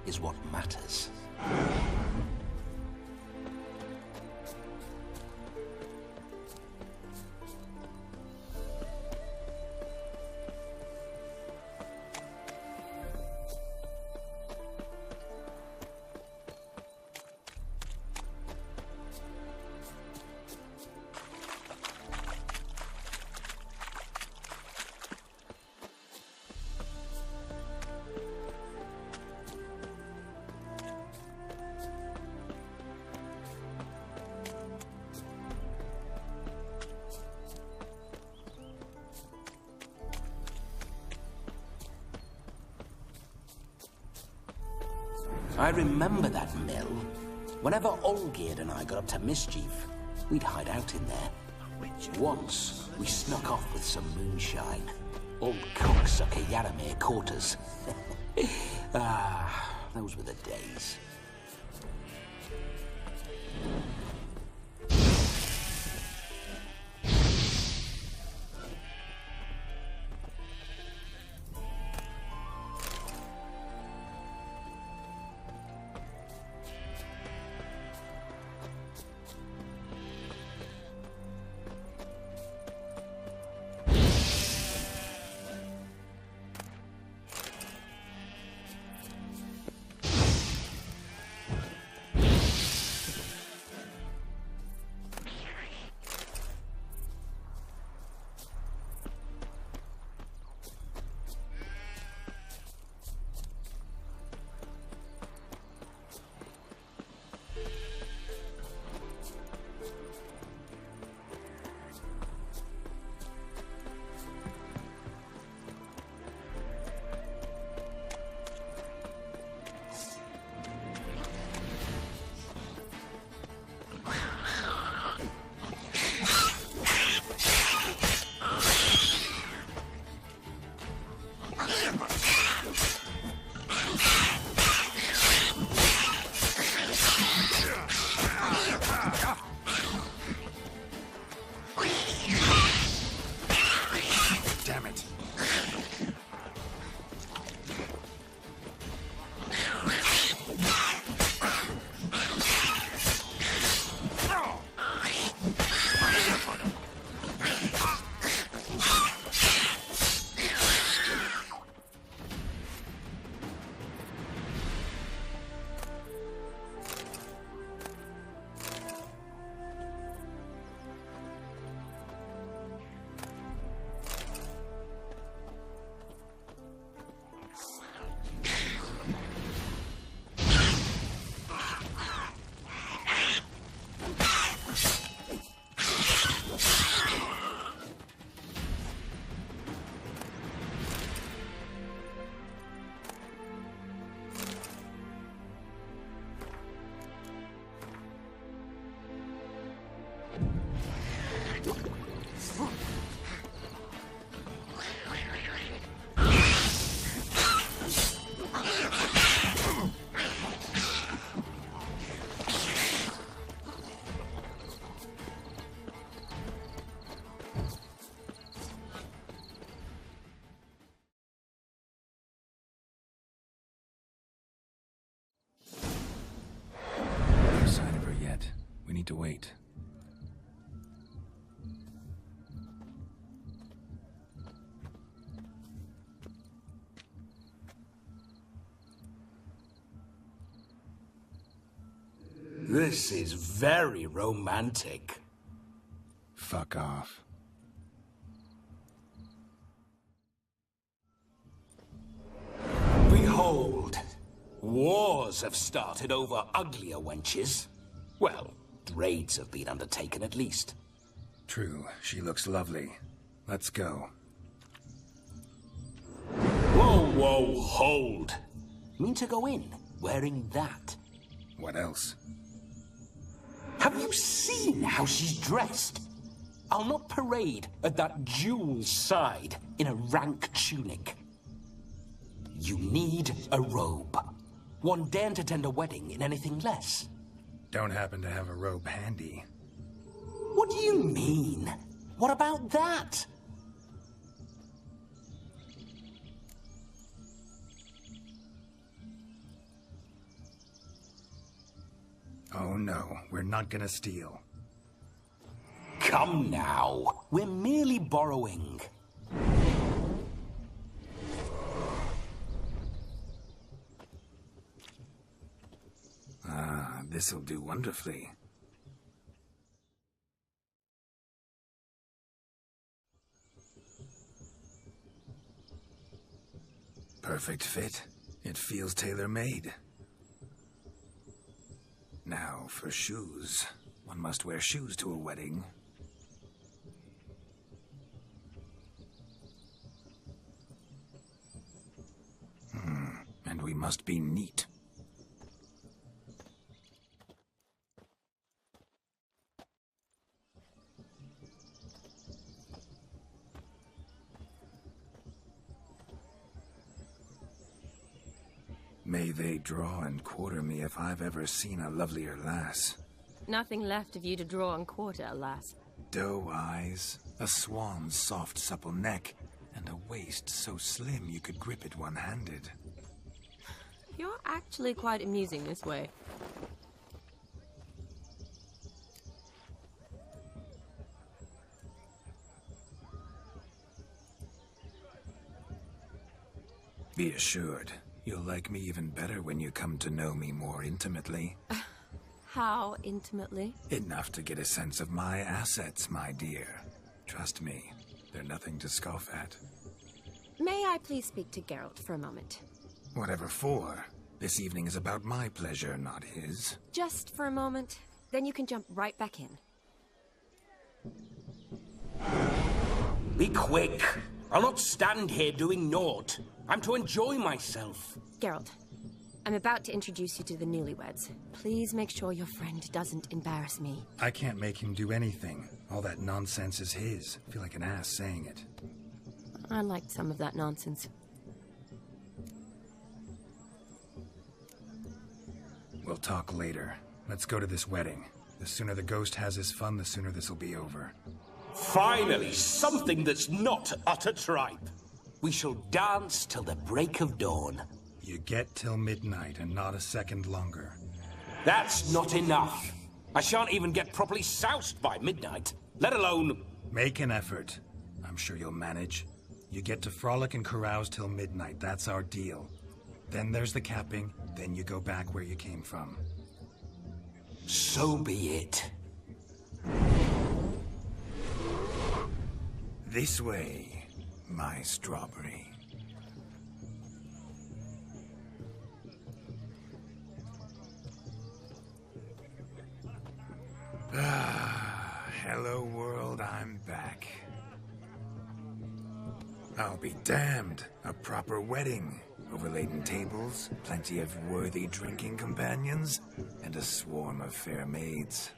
is what matters. I remember that mill. Whenever Olgierd and I got up to mischief, we'd hide out in there. Once, we snuck off with some moonshine. Old cocksucker Yaramir caught us. Those were the days. To wait. This is very romantic. Fuck off. Behold, wars have started over uglier wenches. Well, raids have been undertaken at least. True, she looks lovely. Let's go. Whoa, hold. Mean to go in, wearing that? What else? Have you seen how she's dressed? I'll not parade at that jewel's side in a rank tunic. You need a robe. One daren't attend a wedding in anything less. Don't happen to have a robe handy. What do you mean? What about that? no, we're not gonna steal. Come now. We're merely borrowing. Ah, this'll do wonderfully. Perfect fit. It feels tailor-made. Now, for shoes. One must wear shoes to a wedding. And we must be neat. May they draw and quarter me if I've ever seen a lovelier lass. Nothing left of you to draw and quarter, alas. Doe eyes, a swan's soft supple neck, and a waist so slim you could grip it one-handed. You're actually quite amusing this way. Be assured, you'll like me even better when you come to know me more intimately. How intimately? Enough to get a sense of my assets, my dear. Trust me, they're nothing to scoff at. May I please speak to Geralt for a moment? Whatever for. This evening is about my pleasure, not his. Just for a moment, then you can jump right back in. Be quick. I'll not stand here doing naught. I'm to enjoy myself. Geralt, I'm about to introduce you to the newlyweds. Please make sure your friend doesn't embarrass me. I can't make him do anything. All that nonsense is his. I feel like an ass saying it. I liked some of that nonsense. We'll talk later. Let's go to this wedding. The sooner the ghost has his fun, the sooner this'll be over. Finally, something that's not utter tripe. We shall dance till the break of dawn. You get till midnight and not a second longer. That's not enough. I shan't even get properly soused by midnight, let alone... Make an effort. I'm sure you'll manage. You get to frolic and carouse till midnight. That's our deal. Then there's the capping, then you go back where you came from. So be it. This way, my strawberry. Ah, hello world, I'm back. I'll be damned. A proper wedding. Overladen tables, plenty of worthy drinking companions, and a swarm of fair maids.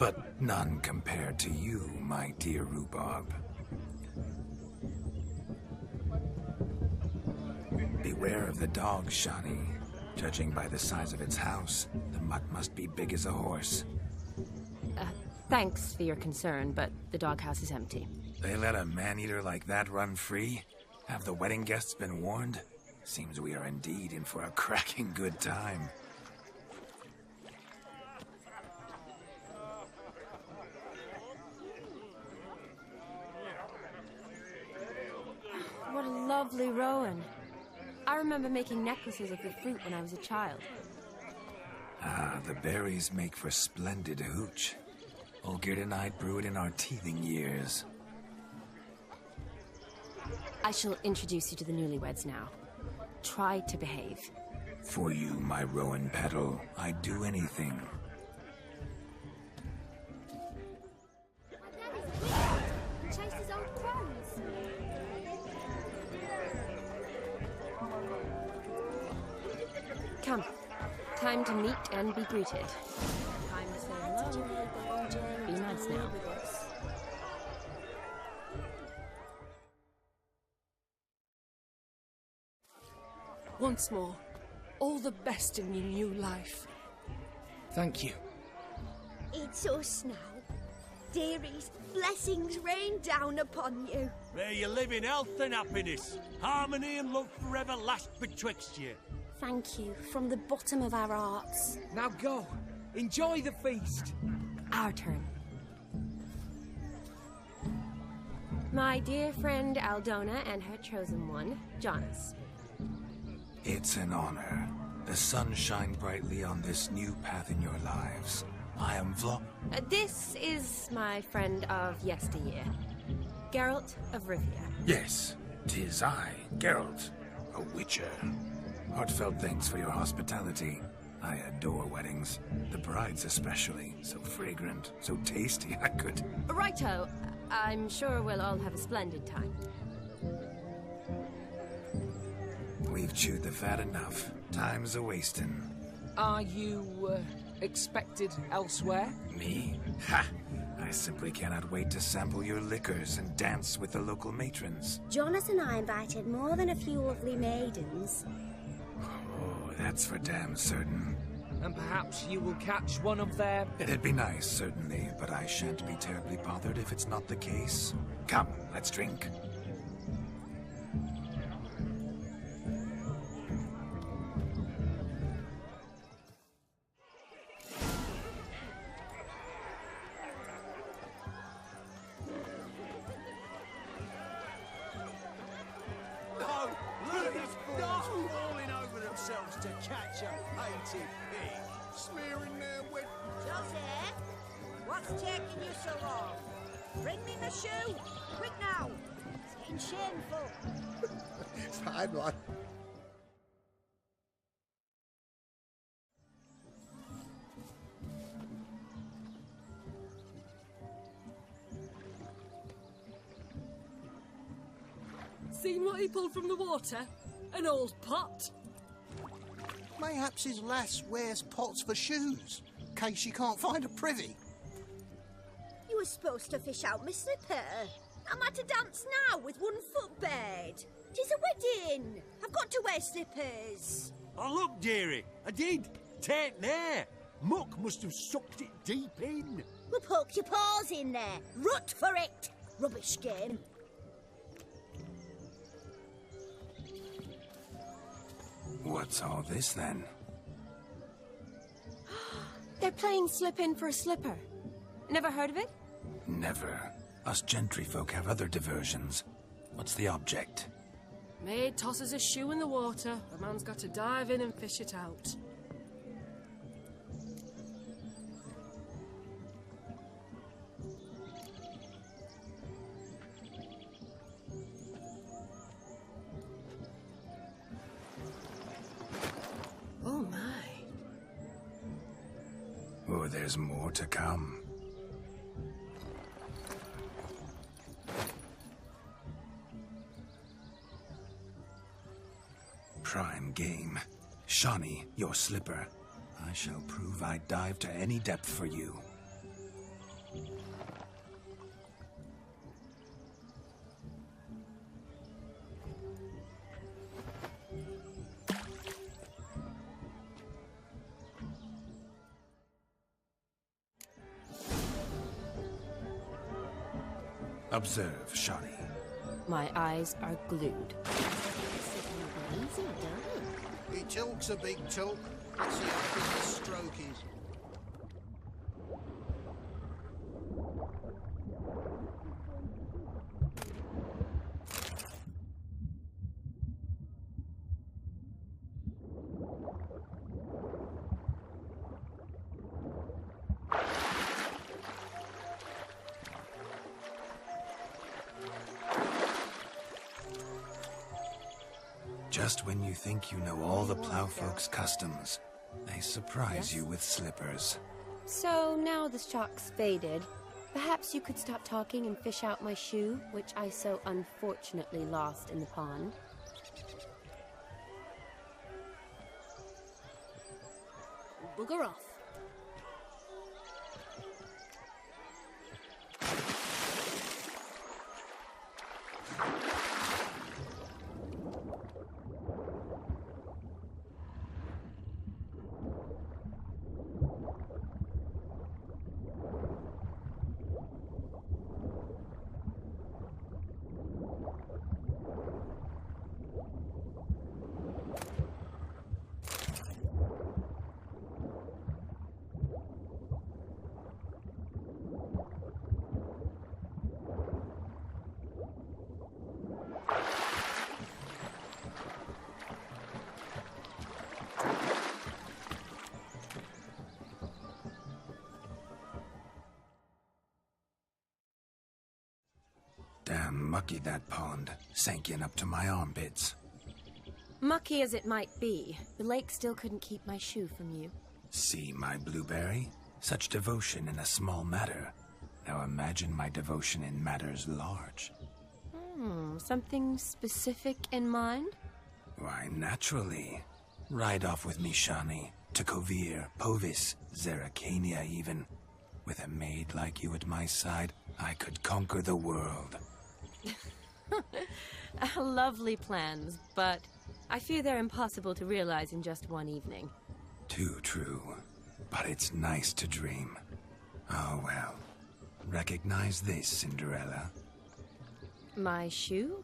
But none compared to you, my dear rhubarb. Beware of the dog, Shani. Judging by the size of its house, the mutt must be big as a horse. Thanks for your concern, but the doghouse is empty. They let a man-eater like that run free? Have the wedding guests been warned? Seems we are indeed in for a cracking good time. What a lovely rowan. I remember making necklaces of the fruit when I was a child. Ah, the berries make for splendid hooch. Olgierd and I brew it in our teething years. I shall introduce you to the newlyweds now. Try to behave. For you, my rowan petal, I'd do anything. Chases old crows. Come. Time to meet and be greeted. Time to say hello. Be nice now. Once more, all the best in your new life. Thank you. It's us now. Dearies, blessings rain down upon you. May you live in health and happiness. Harmony and love forever last betwixt you. Thank you from the bottom of our hearts. Now go. Enjoy the feast. Our turn. My dear friend Aldona and her chosen one, Jonas. It's an honor. The sun shine brightly on this new path in your lives. I am This is my friend of yesteryear, Geralt of Rivia. Yes, 'tis I, Geralt, a witcher. Heartfelt thanks for your hospitality. I adore weddings. The brides especially. So fragrant, so tasty, I could... Righto. I'm sure we'll all have a splendid time. We've chewed the fat enough. Time's a-wasting. Are you, expected elsewhere? Me? Ha! I simply cannot wait to sample your liquors and dance with the local matrons. Jonas and I invited more than a few lovely maidens. Oh, that's for damn certain. And perhaps you will catch one of their... It'd be nice, certainly, but I shan't be terribly bothered if it's not the case. Come, let's drink. No! Look, these fools falling over themselves to catch a painted pig. Smearing their wet... Joseph, what's taking you so long? Bring me my shoe, quick now. It's getting shameful. Fine, lad. Seen what he pulled from the water? An old pot. Mayhaps his lass wears pots for shoes, case she can't find a privy. You were supposed to fish out my slipper. I'm at a dance now with one foot bared. 'Tis a wedding. I've got to wear slippers. Oh, look, dearie, I did. Tain't there. Muck must have sucked it deep in. Well, poke your paws in there. Rut for it. Rubbish game. What's all this, then? They're playing slip in for a slipper. Never heard of it? Never. Us gentry folk have other diversions. What's the object? Maid tosses a shoe in the water. The man's got to dive in and fish it out. Oh my. Oh, there's more to come. Prime game. Shawnee, your slipper. I shall prove I dive to any depth for you. Observe, Shawnee. My eyes are glued. Easy done. He talks a big talk. Let's see how big his stroke is. Just when you think you know all the plowfolk's customs, they surprise you with slippers. So now the shock's faded. Perhaps you could stop talking and fish out my shoe, which I so unfortunately lost in the pond. Bugger off. Damn mucky that pond. Sank in up to my armpits. Mucky as it might be, the lake still couldn't keep my shoe from you. See my blueberry? Such devotion in a small matter. Now imagine my devotion in matters large. Something specific in mind? Why, naturally. Ride off with me, Shani. To Kovir, Povis, Zeracania even. With a maid like you at my side, I could conquer the world. Lovely plans, but I fear they're impossible to realize in just one evening. Too true. But it's nice to dream. Oh well. Recognize this, Cinderella? My shoe?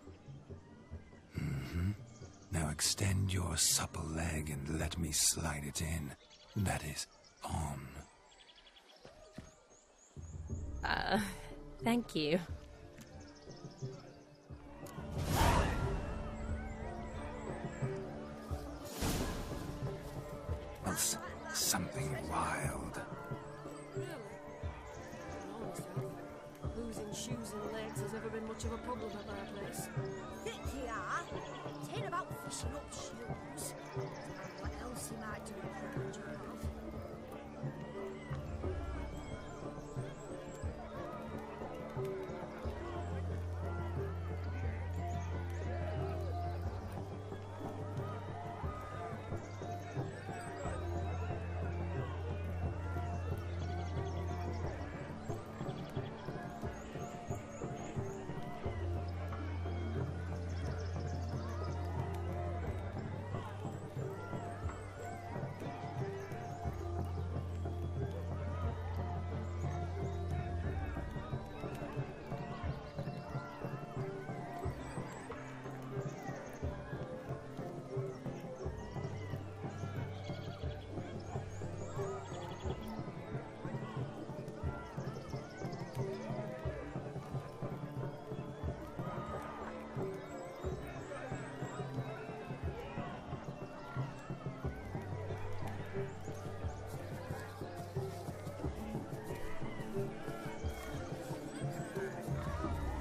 Now extend your supple leg and let me slide it in. That is, on. Thank you. Else, something wild. Really? I don't know myself. Losing shoes and legs has ever been much of a problem at my place. Think you are? It ain't about fishing up shoes. What else he might do with the good job of?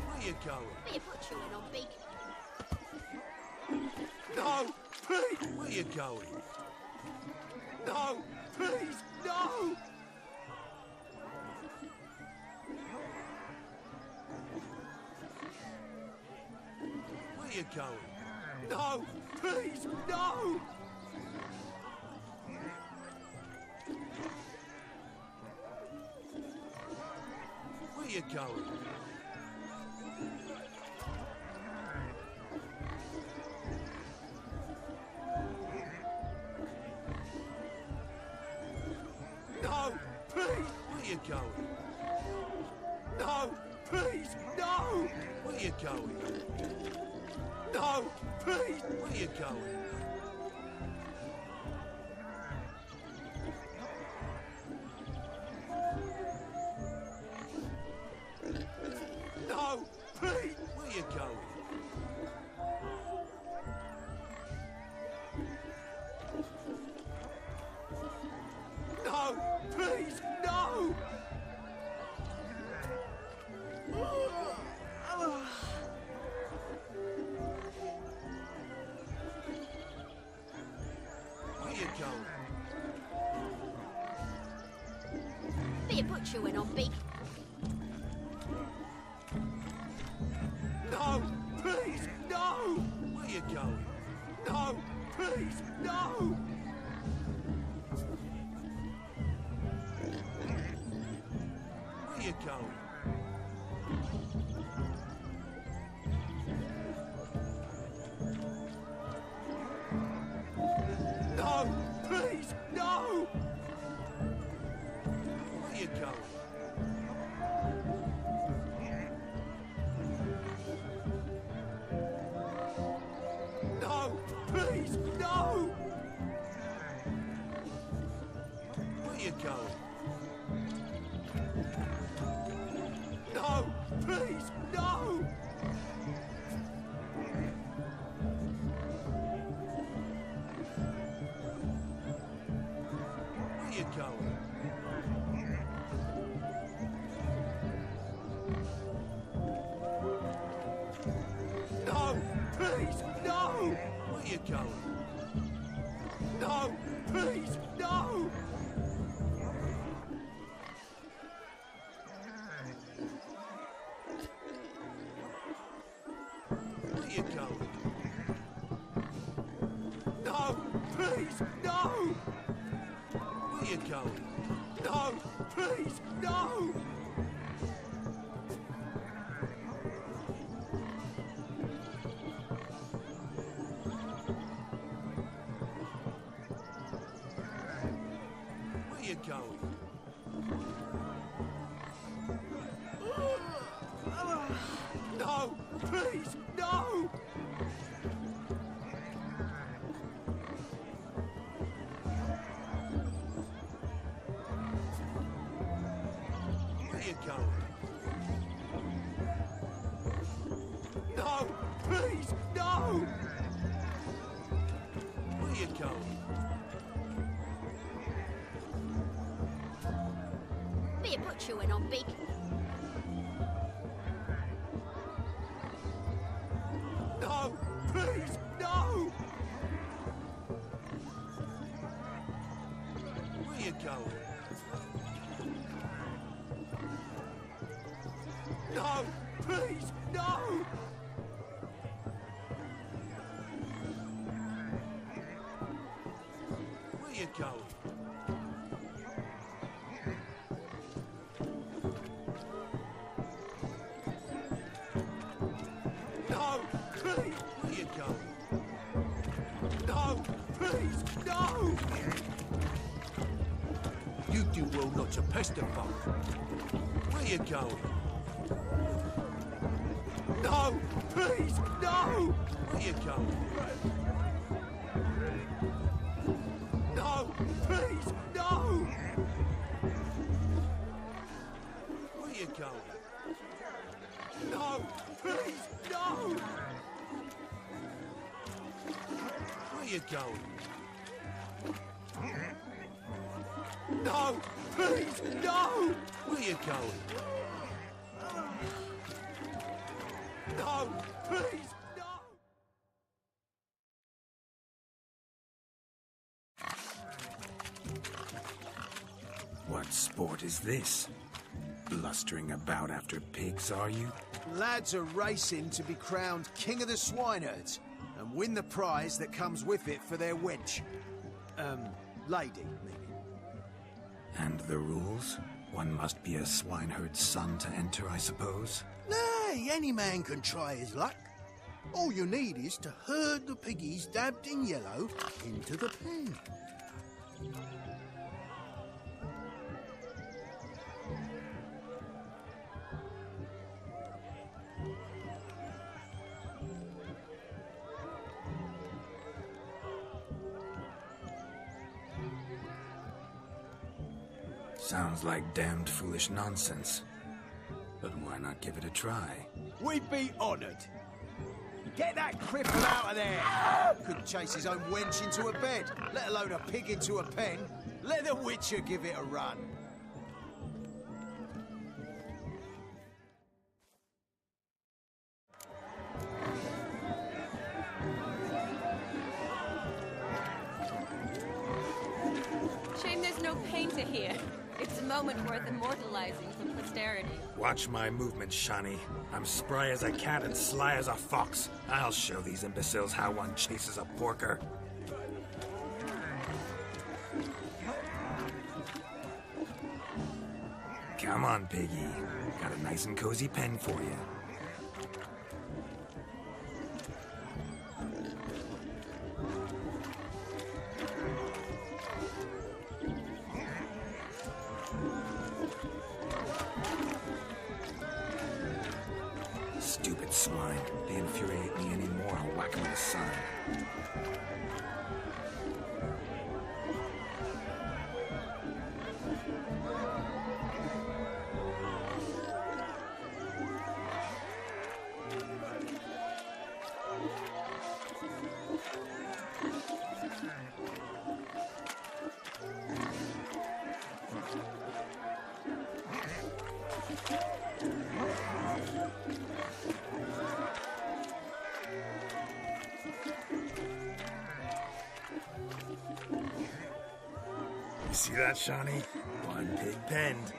Where you going? Better put you in on big. No, please! Where you going? No, please, no! Where you going? No, please, no! Where you going? No, please! Where you going? No, please! No! Where you going? No, please! Where you going? No, please! Where you going? No, please, no! Where you going? Better put you in on big. No, please, no! Where you going? No, please, no! Where you going? No, please, no! Where you going? No, please, no! Where you going? No, please, no! Where you going? please, no! Where you going? No, please, no! Where you going? No, please, no! Where you going? No, please, no! Where you going? No, please, no! Where you going? No, please, no! Where you going? Be a put chewing on, Big. No, please, no! Where you going? No, please, no! Where you going? No, please, where you going? No, please, no! You do well not to pester folk. Where you going? No, please, no! Where you going? No, please, no! Where you going? No, please, no! Where you going? No, please, no! Where you going? No, please, no! What sport is this? Blustering about after pigs, are you? Lads are racing to be crowned King of the Swineherds and win the prize that comes with it for their wench. Lady, meaning. And the rules? One must be a swineherd's son to enter, I suppose? Nay, any man can try his luck. All you need is to herd the piggies dabbed in yellow into the pen. Sounds like damned foolish nonsense. But why not give it a try? We'd be honoured. Get that cripple out of there! Couldn't chase his own wench into a bed, let alone a pig into a pen. Let the Witcher give it a run. Shame there's no painter here. It's a moment worth immortalizing for posterity. Watch my movements, Shani. I'm spry as a cat and sly as a fox. I'll show these imbeciles how one chases a porker. Come on, piggy. Got a nice and cozy pen for you. Stupid swine. They infuriate me anymore. I'll whack 'em with a sign. See that, Shawnee? One pig penned.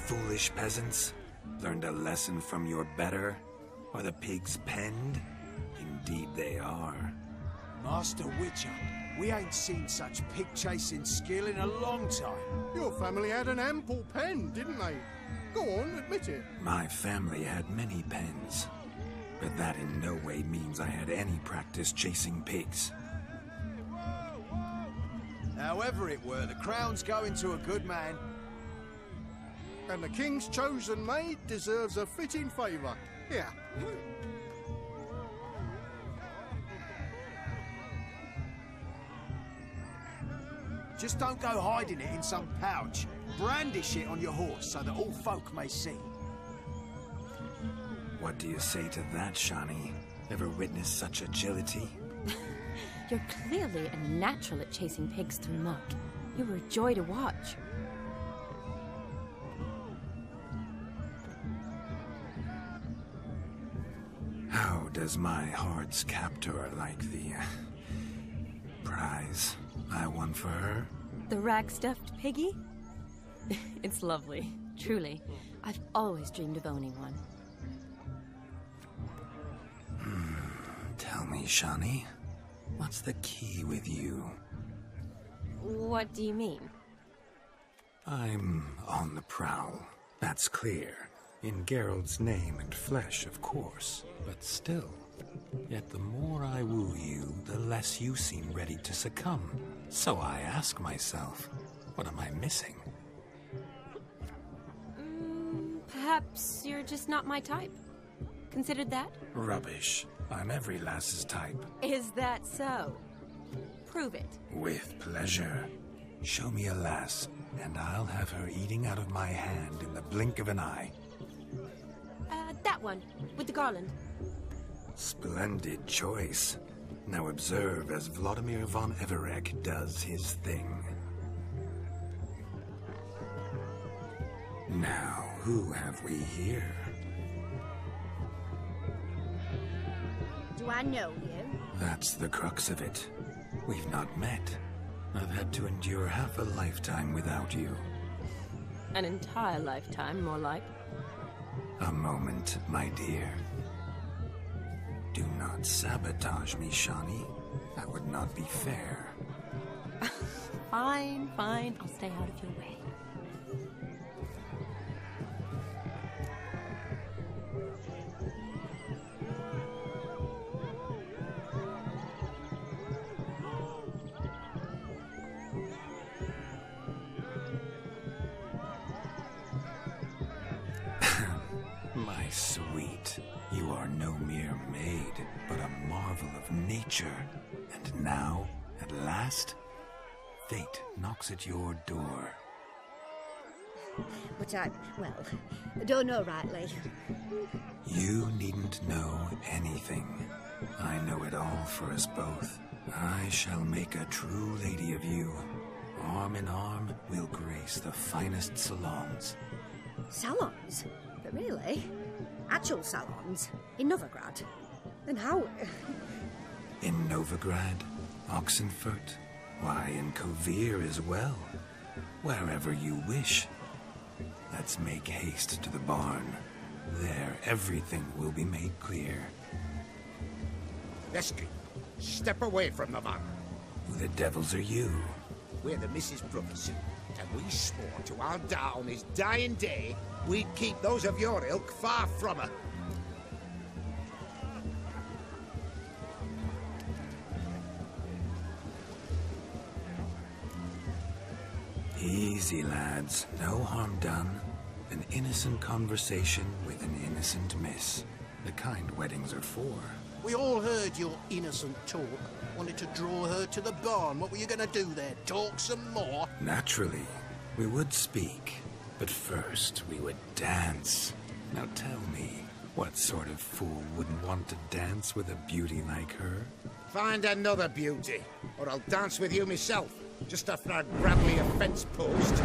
Foolish peasants, learned a lesson from your better? Are the pigs penned? Indeed they are. Master Witcher, we ain't seen such pig-chasing skill in a long time. Your family had an ample pen, didn't they? Go on, admit it. My family had many pens, but that in no way means I had any practice chasing pigs. However it were, the crown's going to a good man. And the king's chosen maid deserves a fitting favour. Here. Just don't go hiding it in some pouch. Brandish it on your horse so that all folk may see. What do you say to that, Shani? Ever witnessed such agility? You're clearly a natural at chasing pigs through muck. You were a joy to watch. How does my heart's captor like the prize I won for her? The rag-stuffed piggy? It's lovely, truly. I've always dreamed of owning one. Tell me, Shani, what's the key with you? What do you mean? I'm on the prowl, that's clear. In Geralt's name and flesh, of course. But still, yet the more I woo you, the less you seem ready to succumb. So I ask myself, what am I missing? Perhaps you're just not my type. Considered that? Rubbish. I'm every lass's type. Is that so? Prove it. With pleasure. Show me a lass, and I'll have her eating out of my hand in the blink of an eye. That one, with the garland. Splendid choice. Now observe as Vladimir von Everec does his thing. Now, who have we here? Do I know you? That's the crux of it. We've not met. I've had to endure half a lifetime without you. An entire lifetime, more like. A moment, my dear. Do not sabotage me, Shani. That would not be fair. Fine, fine. I'll stay out of your way. My sweet, you are no mere maid, but a marvel of nature. And now, at last, fate knocks at your door. But I don't know rightly. You needn't know anything. I know it all for us both. I shall make a true lady of you. Arm in arm, we'll grace the finest salons. Salons? But really? Actual salons? In Novigrad? Then how? In Novigrad, Oxenfurt, why, in Kovir as well. Wherever you wish. Let's make haste to the barn. There, everything will be made clear. Lesky, step away from the van. Who the devils are you? We're the Mrs. Brothers, and we swore to our da on his dying day we'd keep those of your ilk far from her. Easy, lads. No harm done. An innocent conversation with an innocent miss. The kind weddings are for. We all heard your innocent talk. Wanted to draw her to the barn. What were you going to do there? Talk some more? Naturally, we would speak. But first, we would dance. Now tell me, what sort of fool wouldn't want to dance with a beauty like her? Find another beauty, or I'll dance with you myself, just after I grab me a fence post.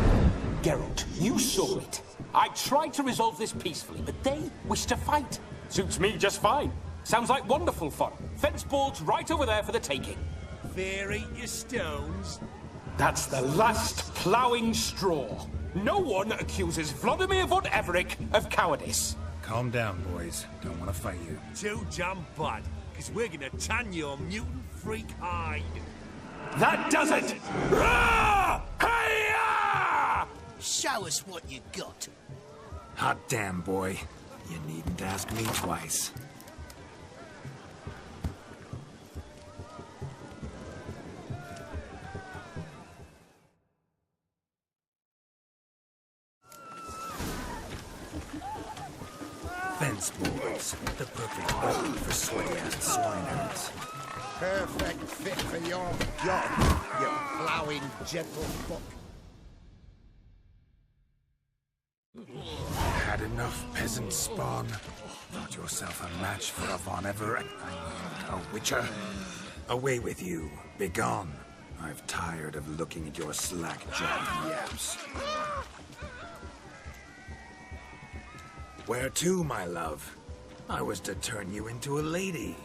Geralt, you saw it. I tried to resolve this peacefully, but they wish to fight. Suits me just fine. Sounds like wonderful fun. Fence boards right over there for the taking. Fear eat your stones. That's the last ploughing straw. No one accuses Vladimir von Everec of cowardice. Calm down, boys. Don't want to fight you. Too jam bad. because we're gonna tan your mutant freak hide. That does it! Rah! Hi-ya! Show us what you got. Hot damn, boy. You needn't ask me twice. Fence boards. The perfect mold for sweaty-ass swineherds. Perfect fit for your job, you plowing gentlefolk. Had enough peasant spawn? Thought yourself a match for a Von Everett? A witcher? Away with you. Begone. I've tired of looking at your slack-jawed yaps. Where to, my love? I was to turn you into a lady.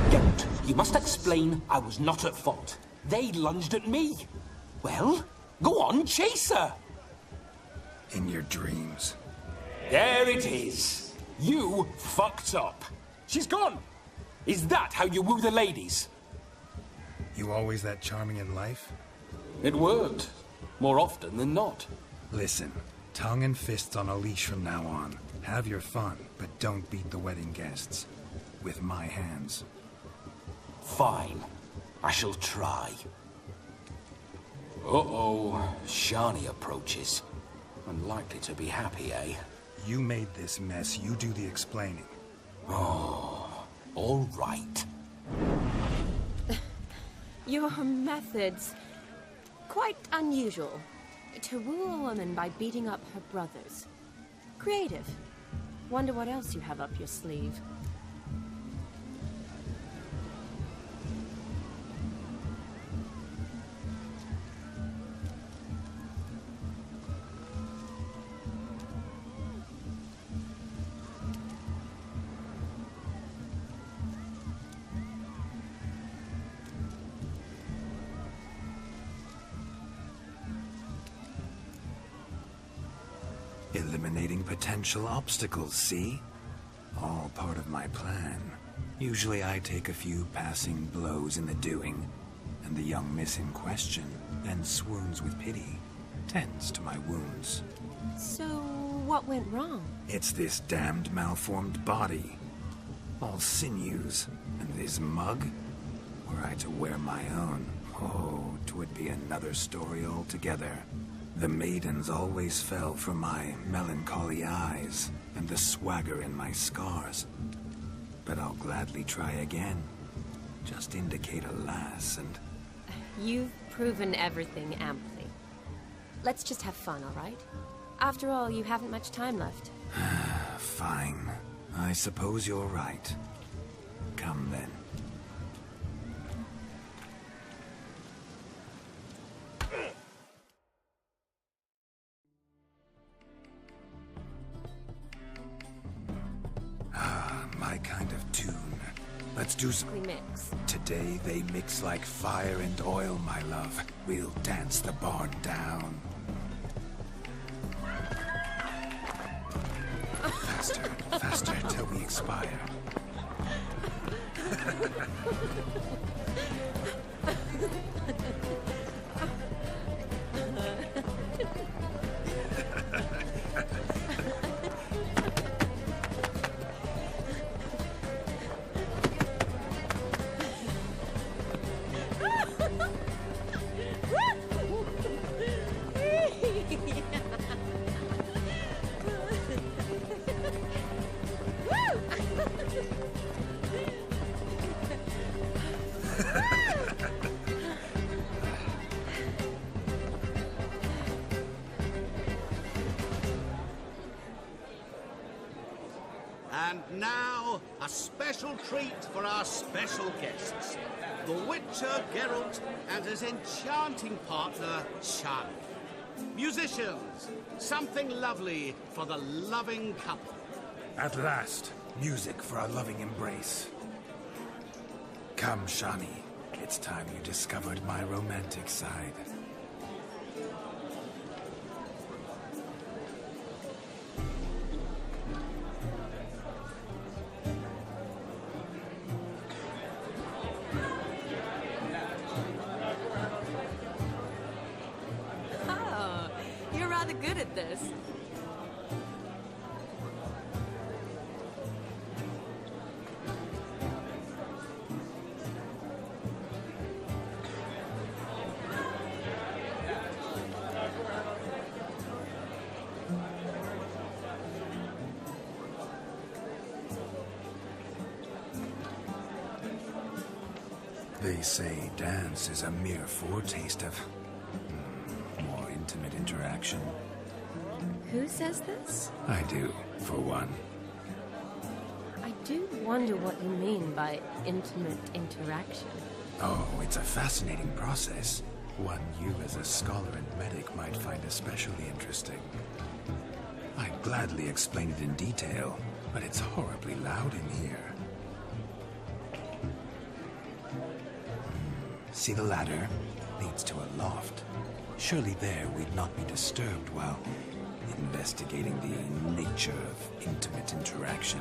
Geralt, you must explain I was not at fault. They lunged at me. Well, go on, chase her. In your dreams. There it is. You fucked up. She's gone. Is that how you woo the ladies? You always that charming in life? It worked. More often than not. Listen, tongue and fists on a leash from now on. Have your fun, but don't beat the wedding guests. With my hands. Fine. I shall try. Uh-oh. Shani approaches. Unlikely to be happy, eh? You made this mess. You do the explaining. Oh, all right. Your methods... quite unusual. To woo a woman by beating up her brothers. Creative. Wonder what else you have up your sleeve. Eliminating potential obstacles, see? All part of my plan. Usually I take a few passing blows in the doing, and the young miss in question then swoons with pity, tends to my wounds. So, what went wrong? It's this damned malformed body. All sinews, and this mug? Were I to wear my own, oh, 'twould be another story altogether. The maidens always fell for my melancholy eyes and the swagger in my scars. But I'll gladly try again. Just indicate a lass and... You've proven everything amply. Let's just have fun, all right? After all, you haven't much time left. Fine. I suppose you're right. Come then. My kind of tune. Let's do some... We mix. Today they mix like fire and oil, my love. We'll dance the barn down. Faster, faster, till we expire. And now, a special treat for our special guests. The Witcher Geralt and his enchanting partner, Shani. Musicians, something lovely for the loving couple. At last, music for our loving embrace. Come, Shani. It's time you discovered my romantic side. this. They say dance is a mere foretaste of more intimate interaction. Who says this? I do, for one. I do wonder what you mean by intimate interaction. Oh, it's a fascinating process. One you as a scholar and medic might find especially interesting. I'd gladly explain it in detail, but it's horribly loud in here. See the ladder? Leads to a loft. Surely there we'd not be disturbed while investigating the nature of intimate interaction.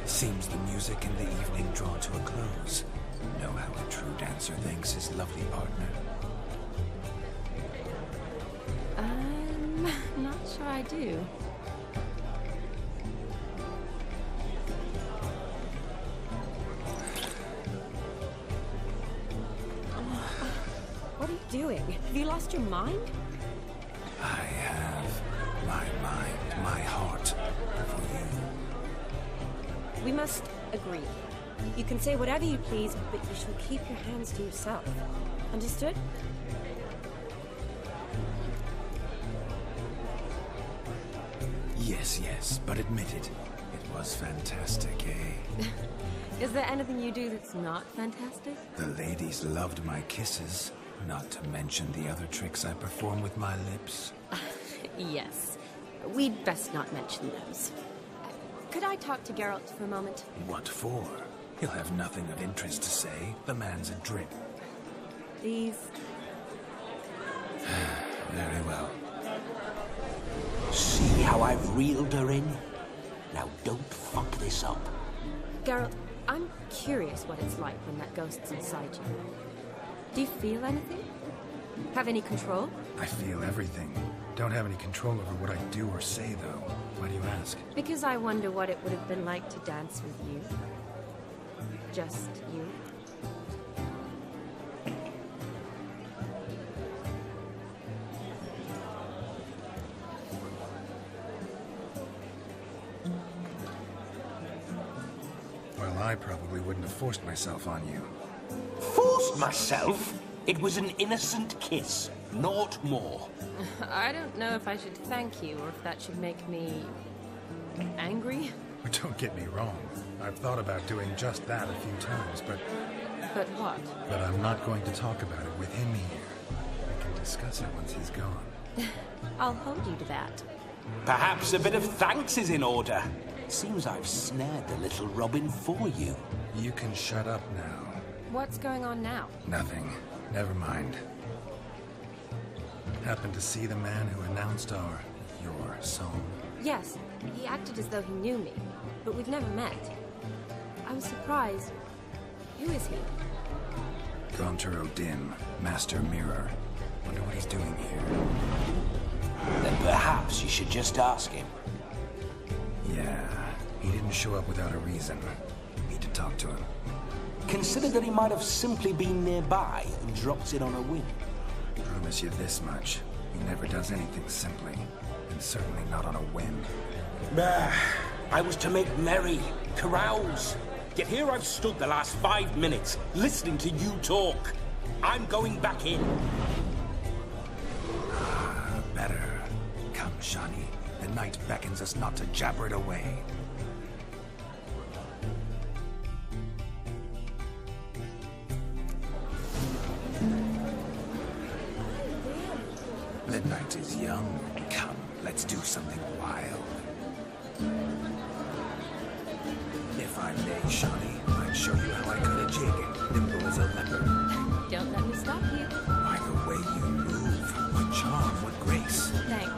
Seems the music and the evening draw to a close. Know how a true dancer thanks his lovely partner? Not sure I do. What are you doing? Have you lost your mind? I have my mind, my heart for you. We must agree. You can say whatever you please, but you shall keep your hands to yourself. Understood? Yes, but admit it. It was fantastic, eh? Is there anything you do that's not fantastic? The ladies loved my kisses, not to mention the other tricks I perform with my lips. Yes. We'd best not mention those. Could I talk to Geralt for a moment? What for? He'll have nothing of interest to say. The man's a drip. Please. Very well. See how I've reeled her in? Now don't fuck this up. Geralt, I'm curious what it's like when that ghost's inside you. Do you feel anything? Have any control? I feel everything. Don't have any control over what I do or say, though. Why do you ask? Because I wonder what it would have been like to dance with you. Just you. Well, I probably wouldn't have forced myself on you. Forced myself? It was an innocent kiss, naught more. I don't know if I should thank you or if that should make me angry. Don't get me wrong. I've thought about doing just that a few times, but... But what? But I'm not going to talk about it with him here. We can discuss it once he's gone. I'll hold you to that. Perhaps a bit of thanks is in order. Seems I've snared the little Robin for you. You can shut up now. What's going on now? Nothing. Never mind. Happened to see the man who announced your song? Yes, he acted as though he knew me, but we've never met. I was surprised. Who is he? Gaunter O'Dim, Master Mirror. Wonder what he's doing here. Then perhaps you should just ask him. Yeah, he didn't show up without a reason. Need to talk to him. Consider that he might have simply been nearby and dropped it on a whim. Promise you this much. He never does anything simply. And certainly not on a whim. I was to make merry, carouse. Yet here I've stood the last 5 minutes, listening to you talk. I'm going back in. Better. Come, Shani. The night beckons us not to jabber it away. The night is young. Come, let's do something wild. If I may, Shani, I'd show you how I cut a jig, nimble as a leopard. Don't let me stop you. By the way you move, what charm, what grace. Thanks.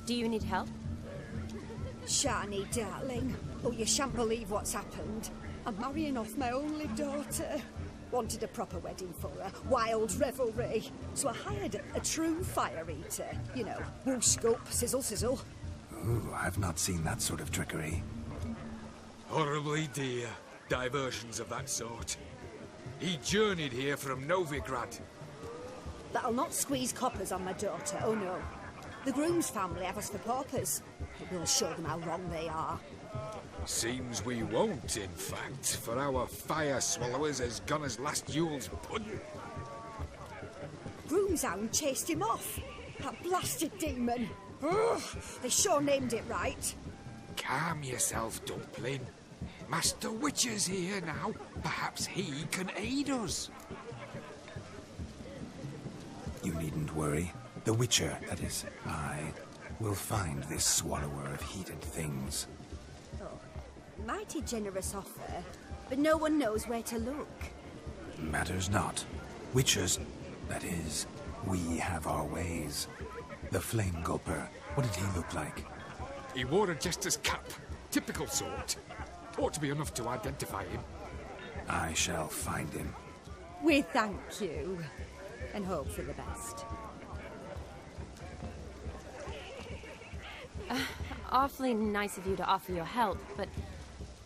Do you need help? Shani, darling. Oh, you shan't believe what's happened. I'm marrying off my only daughter. Wanted a proper wedding for her, wild revelry. So I hired a true fire eater. You know, whoosh, scoop, sizzle, sizzle. Ooh, I've not seen that sort of trickery. Horribly dear diversions of that sort. He journeyed here from Novigrad. That'll not squeeze coppers on my daughter, oh no. The groom's family have us for paupers. But we'll show them how wrong they are. Seems we won't, in fact, for our fire swallowers has gone as last Yule's pudding. Groom's hound chased him off. That blasted demon. Ugh, they sure named it right. Calm yourself, Dumpling. Master Witcher's here now. Perhaps he can aid us. You needn't worry. The Witcher, that is, I, will find this swallower of heated things. Oh, mighty generous offer, but no one knows where to look. Matters not. Witchers, that is, we have our ways. The Flame Gulper, what did he look like? He wore a jester's cap. Typical sort. Ought to be enough to identify him. I shall find him. We thank you, and hope for the best. Awfully nice of you to offer your help, but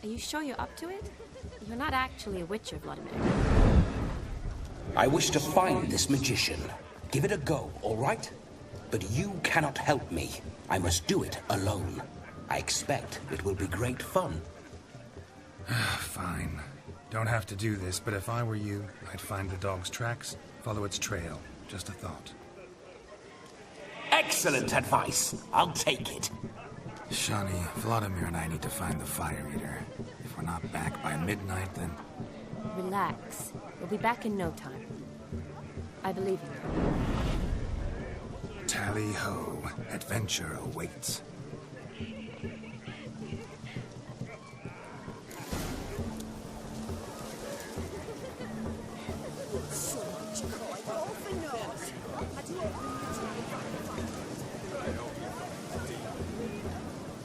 are you sure you're up to it? You're not actually a Witcher, Vladimir. I wish to find this magician. Give it a go, all right? But you cannot help me. I must do it alone. I expect it will be great fun. Fine. Don't have to do this, but if I were you, I'd find the dog's tracks, follow its trail. Just a thought. Excellent advice. I'll take it. Shani, Vladimir and I need to find the fire eater. If we're not back by midnight, then... Relax. We'll be back in no time. I believe in you. Tally-ho. Adventure awaits.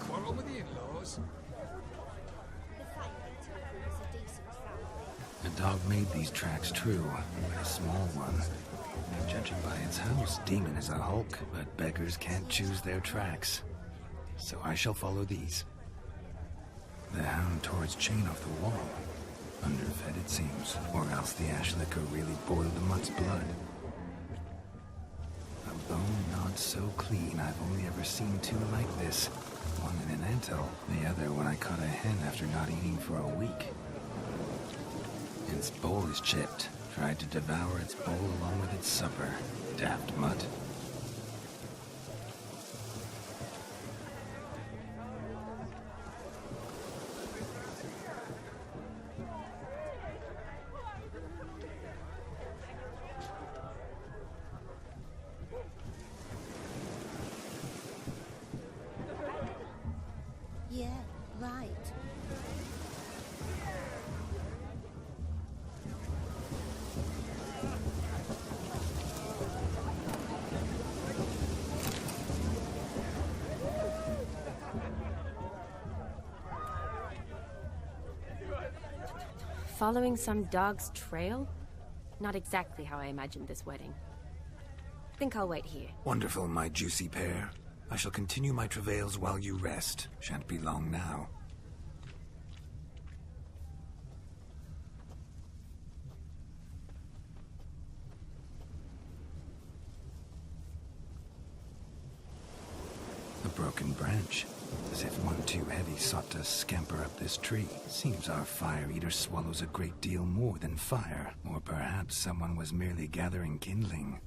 Quarrel with the in-laws? The dog made these tracks true, but a small one. Judging by its house, Demon is a hulk, but beggars can't choose their tracks. So I shall follow these. The hound tore its chain off the wall. Underfed, it seems, or else the ash liquor really boiled the mutt's blood. A bone not so clean I've only ever seen two like this. One in an anthill, the other when I caught a hen after not eating for a week. Its bowl is chipped. Tried to devour its bowl along with its supper. Daft mutt. Yeah, right. Following some dog's trail? Not exactly how I imagined this wedding. Think I'll wait here. Wonderful, my juicy pair. I shall continue my travails while you rest. Shan't be long now. A broken branch. As if one too heavy sought to scamper up this tree. Seems our fire eater swallows a great deal more than fire. Or perhaps someone was merely gathering kindling.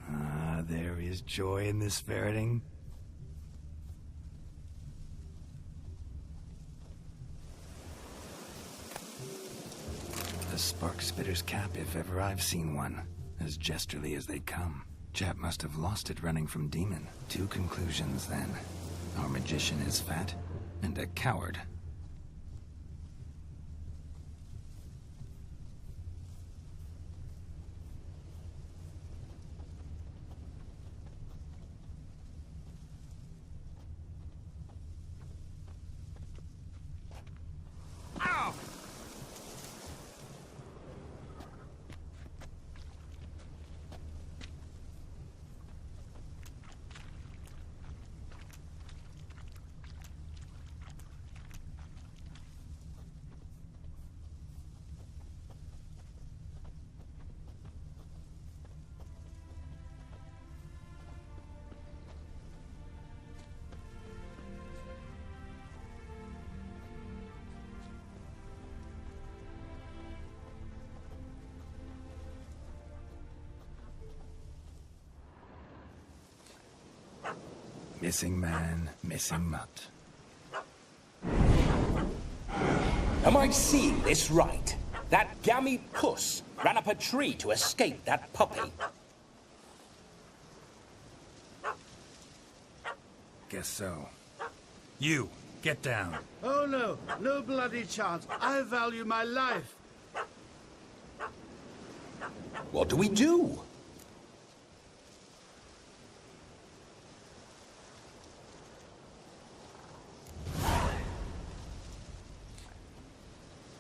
Ah, there is joy in this ferreting. A spark spitter's cap if ever I've seen one. As jesterly as they come. Chap must have lost it running from Demon. Two conclusions then. Our magician is fat, and a coward. Missing man, missing mutt. Am I seeing this right? That gammy puss ran up a tree to escape that puppy. Guess so. You, get down. Oh no, no bloody chance. I value my life. What do we do?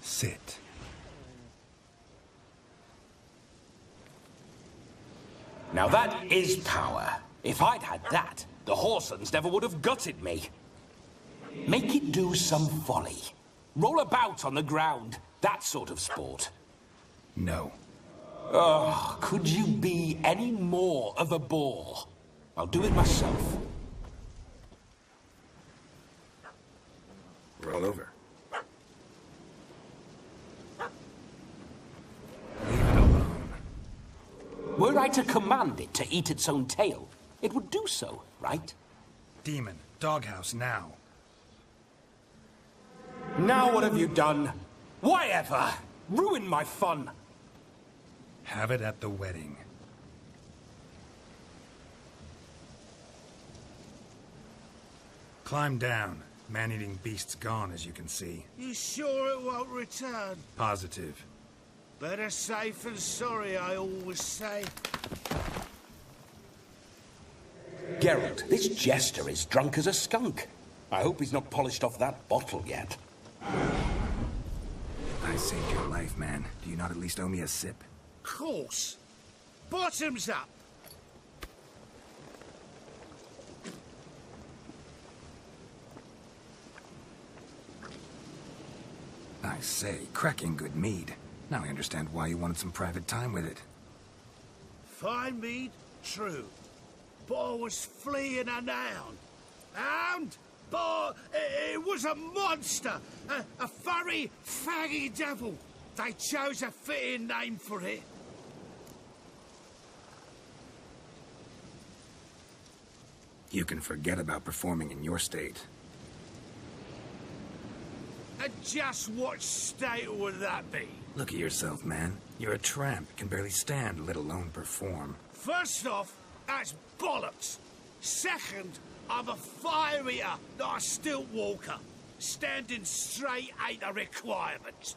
Sit. Now that is power. If I'd had that, the Horsons never would have gutted me. Make it do some folly. Roll about on the ground. That sort of sport. No. Oh, could you be any more of a bore? I'll do it myself. Roll over. Were I to command it to eat its own tail, it would do so, right? Demon, doghouse now. Now what have you done? Why ever? Ruin my fun. Have it at the wedding. Climb down. Man-eating beast's gone, as you can see. You sure it won't return? Positive. Better safe than sorry, I always say. Geralt, this jester is drunk as a skunk. I hope he's not polished off that bottle yet. I saved your life, man. Do you not at least owe me a sip? Course. Bottoms up. I say, cracking good mead. Now I understand why you wanted some private time with it. Fine mead, true. But I was fleeing a hound. Hound? But it was a monster. A furry, faggy devil. They chose a fitting name for it. You can forget about performing in your state. And just what state would that be? Look at yourself, man. You're a tramp, can barely stand, let alone perform. First off, that's bollocks. Second, I'm a fire eater, not a stilt walker. Standing straight ain't a requirement.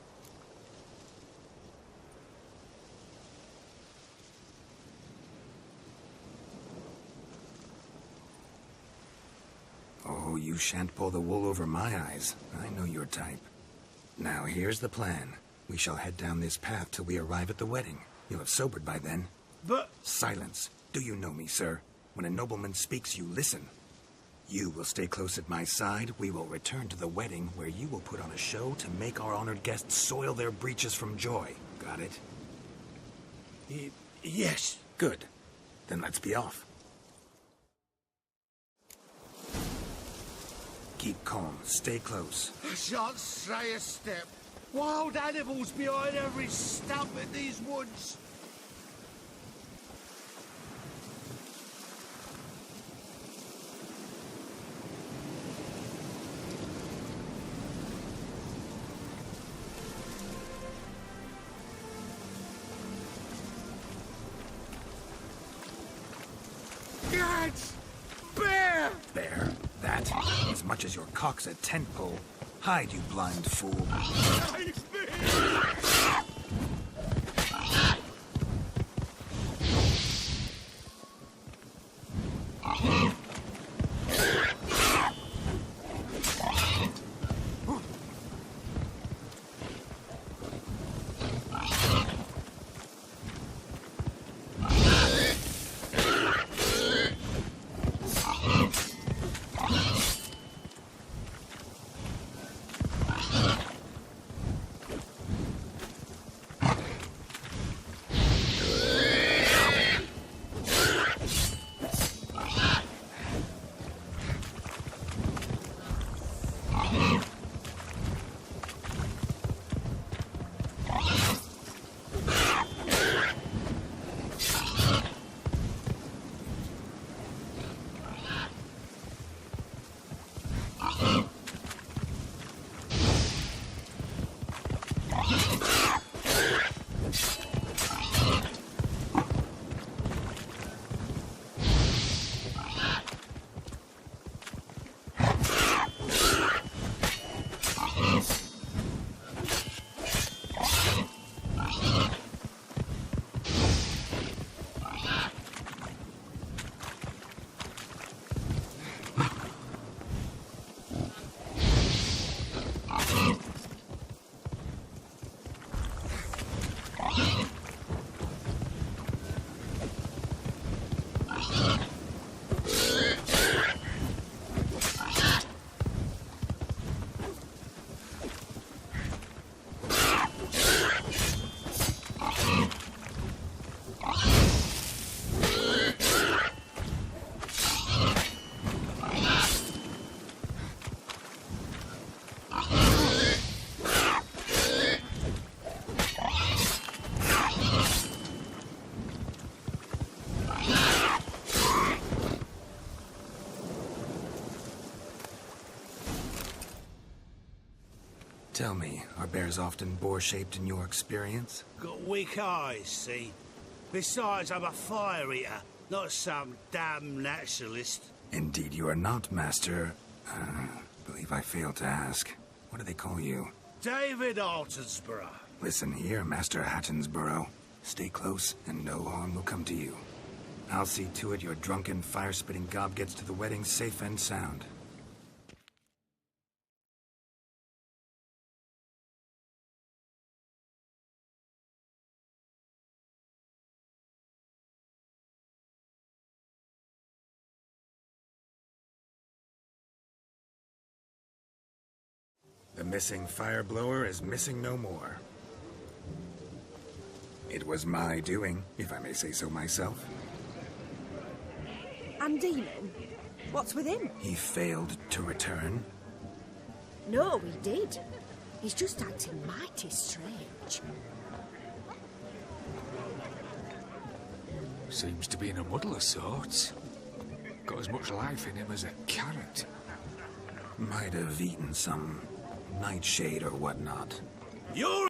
Oh, you shan't pull the wool over my eyes. I know your type. Now, here's the plan. We shall head down this path till we arrive at the wedding. You'll have sobered by then. But... Silence. Do you know me, sir? When a nobleman speaks, you listen. You will stay close at my side. We will return to the wedding, where you will put on a show to make our honored guests soil their breeches from joy. Got it? Yes. Good. Then let's be off. Keep calm. Stay close. I shan't stray a step. Wild animals behind every stump in these woods. Gads! Bear! Bear? That? As much as your cock's a tent pole. Hide, you blind fool. Tell me, are bears often boar-shaped in your experience? Got weak eyes, see? Besides, I'm a fire eater, not some damn naturalist. Indeed you are not, Master. Believe I failed to ask. What do they call you? David Altonsborough. Listen here, Master Hattonsborough. Stay close, and no harm will come to you. I'll see to it your drunken, fire-spitting gob gets to the wedding safe and sound. The missing fire blower is missing no more. It was my doing, if I may say so myself. And Demon? What's with him? He failed to return. No, he did. He's just acting mighty strange. Seems to be in a muddle of sorts. Got as much life in him as a carrot. Might have eaten some nightshade or whatnot. You're